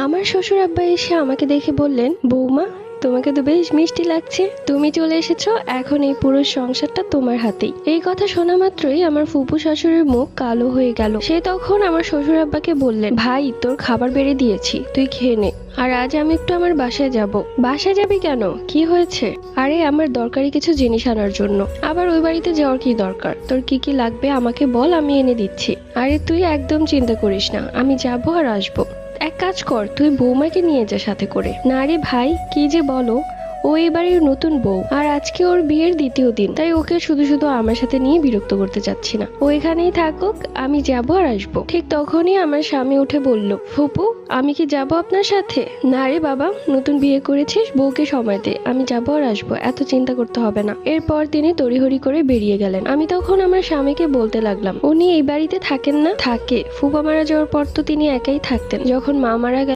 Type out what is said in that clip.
আমার শ্বশুর আব্বা এসে আমাকে দেখে বললেন, বৌমা তোমাকে তো বেশ মিষ্টি লাগছে, তুমি চলে এসেছো, এখন এই পুরো সংসারটা তোমার হাতেই। এই কথা শোনা মাত্রই আমার ফুপু শাশুড়ির মুখ কালো হয়ে গেল। সে তখন আমার শ্বশুর আব্বাকে বললেন, ভাই তোর খাবার বেড়ে দিয়েছি, তুই খেয়ে নে। আর আজ আমি একটু আমার বাসায় যাব। বাসায় যাবি কেন, কি হয়েছে? আরে আমার দরকারি কিছু জিনিস আনার জন্য। আবার ওই বাড়িতে যাওয়ার কি দরকার? তোর কি কি লাগবে আমাকে বল, আমি এনে দিচ্ছি। আরে তুই একদম চিন্তা করিস না, আমি যাবো আর আসবো। এক কাজ কর, তুই বৌমাকে নিয়ে যা সাথে করে। না রে ভাই, কি যে বলো, ও এবারের নতুন বউ, আর আজকে ওর বিয়ের দ্বিতীয় দিন, তাই ওকে শুধু শুধু আমার সাথে নিয়ে বিরক্ত করতে চাচ্ছি না। ও এখানেই থাকুক, আমি যাবো আর আসবো। ঠিক তখনই আমার স্বামী উঠে বলল, ফুপু আমি কি যাব আপনার সাথে? না রে বাবা, নতুন বিয়ে করেছিস, বউকে সময় দে, আমি যাবো আর আসবো, এত চিন্তা করতে হবে না। এরপর তিনি তড়িহড়ি করে বেরিয়ে গেলেন। আমি তখন আমার স্বামীকে বলতে লাগলাম, উনি এই বাড়িতে থাকেন না? থাকে, ফুপা মারা যাওয়ার পর তো তিনি একাই থাকতেন, যখন মা মারা গেল